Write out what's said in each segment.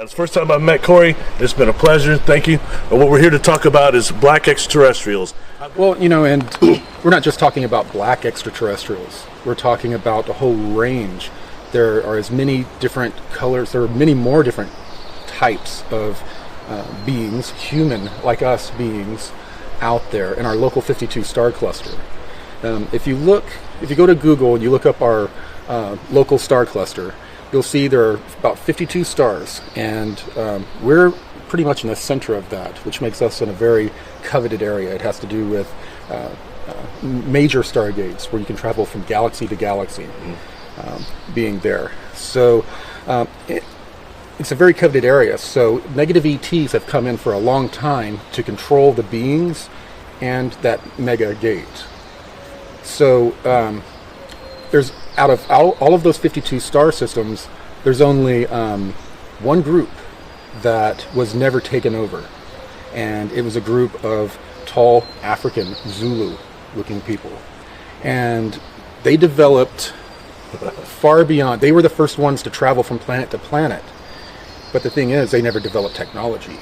It's the first time I've met Corey. It's been a pleasure. Thank you. And what we're here to talk about is black extraterrestrials. Well, and we're not just talking about black extraterrestrials. We're talking about a whole range. There are as many different colors. There are many more different types of beings, human like us beings, out there in our local 52 star cluster. If you go to Google and you look up our local star cluster, you'll see there are about 52 stars, and we're pretty much in the center of that, which makes us in a very coveted area. It has to do with major stargates where you can travel from galaxy to galaxy, being there. So it's a very coveted area. So negative ETs have come in for a long time to control the beings and that mega gate. So there's out of all of those 52 star systems, there's only one group that was never taken over, and it was a group of tall African Zulu-looking people, and they developed far beyond. They were the first ones to travel from planet to planet, but the thing is, they never developed technology.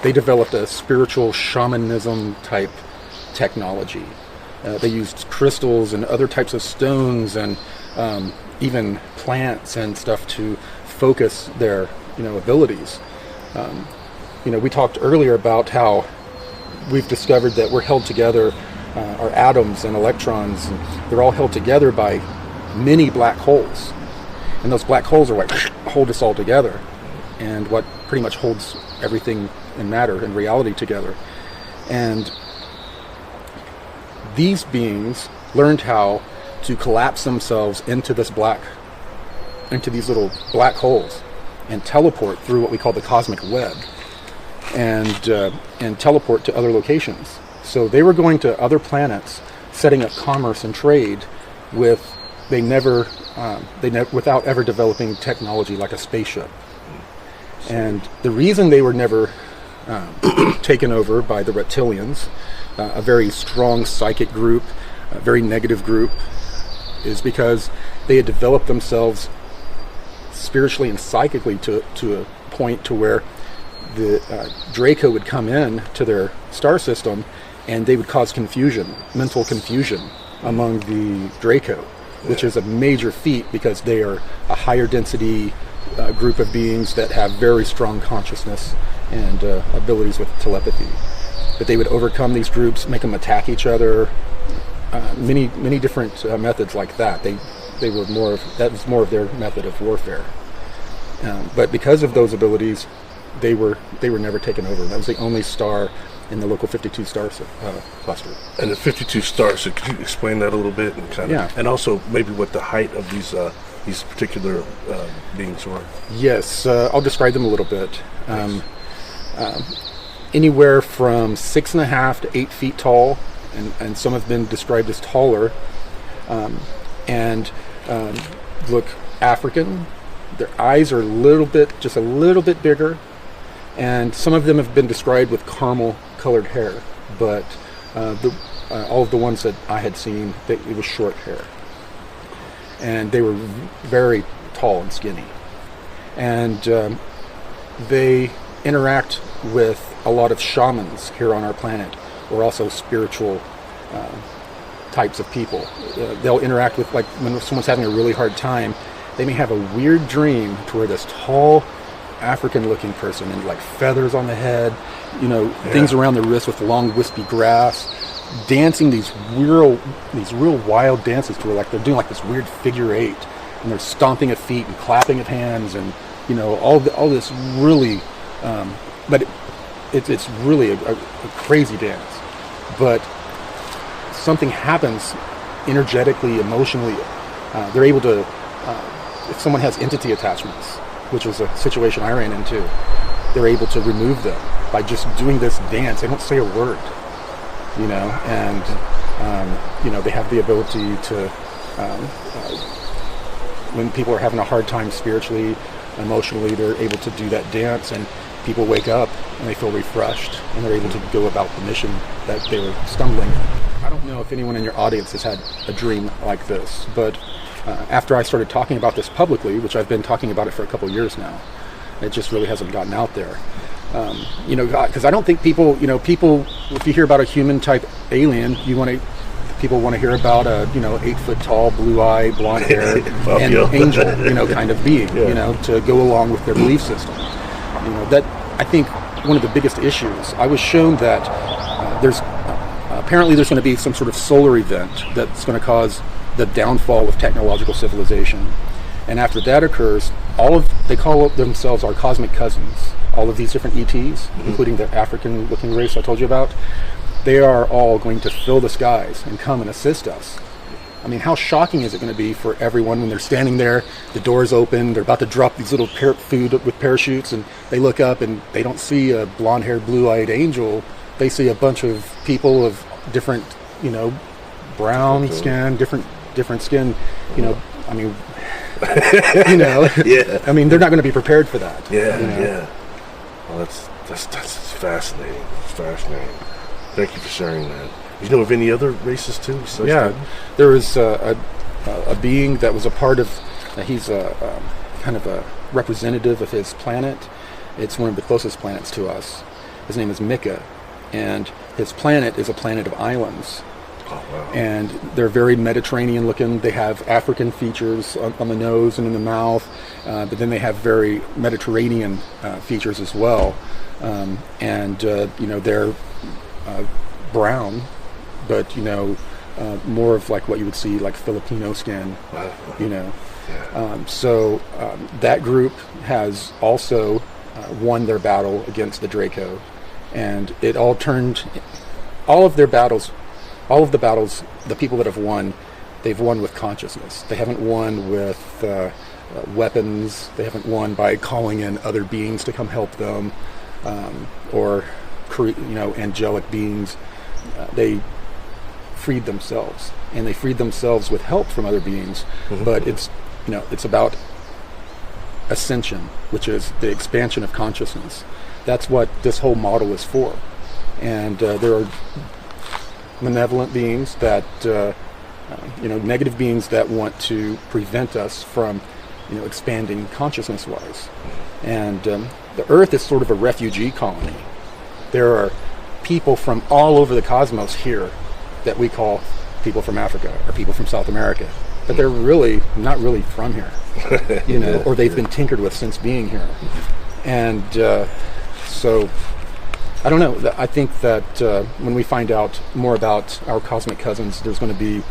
They developed a spiritual shamanism type technology. They used crystals and other types of stones and even plants and stuff to focus their abilities. We talked earlier about how we've discovered that we're held together, our atoms and electrons, and they're all held together by many black holes. And those black holes are what hold us all together, and what pretty much holds everything in matter and reality together. And these beings learned how to collapse themselves into these little black holes and teleport through what we call the cosmic web, and teleport to other locations. So they were going to other planets, setting up commerce and trade without ever developing technology like a spaceship. And the reason they were never taken over by the reptilians, a very strong psychic group, a very negative group, is because they had developed themselves spiritually and psychically to a point to where the Draco would come in to their star system, and they would cause mental confusion among the Draco, which is a major feat because they are a higher density group of beings that have very strong consciousness and abilities with telepathy. But they would overcome these groups, make them attack each other, many different methods like that. That was more of their method of warfare. But because of those abilities, they were never taken over. That was the only star in the local 52 star cluster. And the 52 stars, so could you explain that a little bit, and and also maybe what the height of these particular beings were? Yes, I'll describe them a little bit. Anywhere from 6.5 to 8 feet tall, and some have been described as taller, and look African. Their eyes are just a little bit bigger, and some of them have been described with caramel colored hair, but all of the ones that I had seen, it was short hair, and they were very tall and skinny, and they interact with a lot of shamans here on our planet, or also spiritual types of people. They'll interact with, like, when someone's having a really hard time, they may have a weird dream to where this tall African-looking person, and like feathers on the head, things around the wrist with long wispy grass, dancing these real wild dances to where like they're doing like this weird figure 8, and they're stomping of feet and clapping of hands, and all this really, but it's really a crazy dance. But something happens energetically, emotionally. They're able to, if someone has entity attachments, which was a situation I ran into, they're able to remove them by just doing this dance. They don't say a word, and they have the ability to, when people are having a hard time spiritually, emotionally, they're able to do that dance, and people wake up and they feel refreshed, and they're able to go about the mission that they were stumbling in. I don't know if anyone in your audience has had a dream like this, but after I started talking about this publicly, which I've been talking about it for a couple years now, It just really hasn't gotten out there. Because I don't think people, if you hear about a human type alien, people want to hear about a 8 foot tall, blue eye, blonde hair, and angel, kind of being, to go along with their belief system. That I think one of the biggest issues. I was shown that apparently there's going to be some sort of solar event that's going to cause the downfall of technological civilization, and after that occurs, they call themselves our cosmic cousins. All of these different ETs, including the African-looking race I told you about, they are all going to fill the skies and come and assist us. I mean, how shocking is it going to be for everyone when they're standing there, the doors open, they're about to drop these little food with parachutes, and they look up and they don't see a blonde-haired, blue-eyed angel. They see a bunch of people of different, brown skin, different skin, I mean, yeah. I mean, they're not going to be prepared for that. Yeah. Well, that's fascinating. It's fascinating. Thank you for sharing that. You know of any other races too? There was a being that was a part of. He's a kind of a representative of his planet. It's one of the closest planets to us. His name is Mika, and his planet is a planet of islands. Oh, wow. And they're very Mediterranean looking. They have African features on the nose and in the mouth, but then they have very Mediterranean features as well. They're brown, but more of like what you would see like Filipino skin. Wow. That group has also won their battle against the Draco, and it all turned. All of the battles, the people that have won, they've won with consciousness. They haven't won with weapons. They haven't won by calling in other beings to come help them, or angelic beings. They freed themselves, and they freed themselves with help from other beings. Mm-hmm. But it's about ascension, which is the expansion of consciousness. That's what this whole model is for. And there are malevolent beings that, negative beings that want to prevent us from, expanding consciousness-wise. And the Earth is sort of a refugee colony. There are people from all over the cosmos here that we call people from Africa or people from South America, but they're really not really from here, or they've been tinkered with since being here. And so I don't know. I think that when we find out more about our cosmic cousins, there's going to be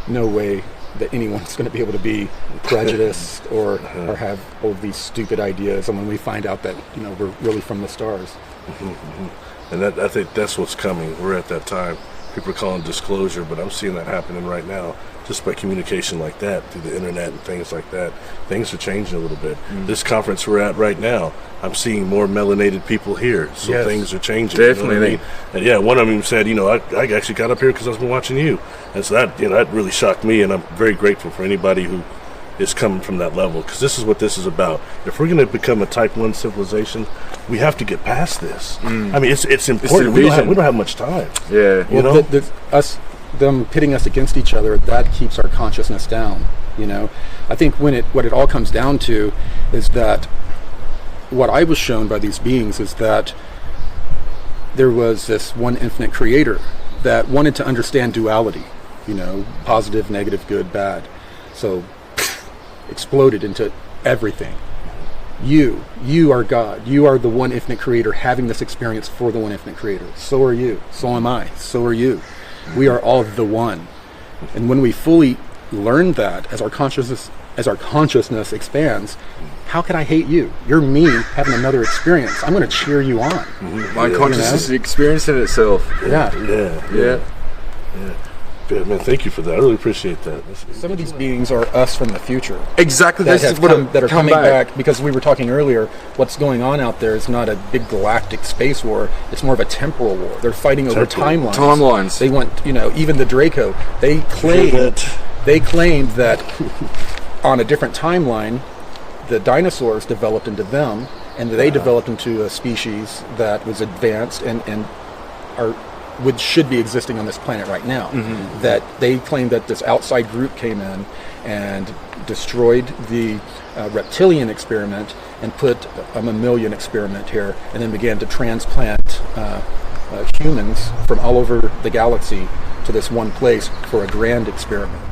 no way that anyone's going to be able to be prejudiced or have all of these stupid ideas. And when we find out that we're really from the stars, and I think that's what's coming. We're at that time. People are calling disclosure, but I'm seeing that happening right now. Just by communication like that through the internet and things like that, things are changing a little bit. This conference we're at right now, I'm seeing more melanated people here, so yes, things are changing. Definitely. You know what I mean? And one of them said, I actually got up here because I was watching you, and so that that really shocked me. And I'm very grateful for anybody who is coming from that level, because this is what this is about. If we're going to become a Type 1 civilization, we have to get past this. I mean, it's important. We don't have much time. Yeah, them pitting us against each other, that keeps our consciousness down. I think what it all comes down to is that what I was shown by these beings is that there was this one infinite creator that wanted to understand duality, positive, negative, good, bad. So exploded into everything. You are God. You are the one infinite creator having this experience for the one infinite creator. So are you. So am I. So are you. We are all the one. And when we fully learn that, as our consciousness expands, how can I hate you? You're me having another experience. I'm going to cheer you on. My consciousness is experiencing itself. Yeah. Yeah, man, thank you for that. I really appreciate that. Some of these beings are us from the future. Exactly. That are coming back, because we were talking earlier, what's going on out there is not a big galactic space war. It's more of a temporal war. They're fighting over timelines. They want, even the Draco, they claimed that on a different timeline, the dinosaurs developed into them, and they developed into a species that was advanced and are should be existing on this planet right now. That they claim that this outside group came in and destroyed the reptilian experiment and put a mammalian experiment here, and then began to transplant humans from all over the galaxy to this one place for a grand experiment.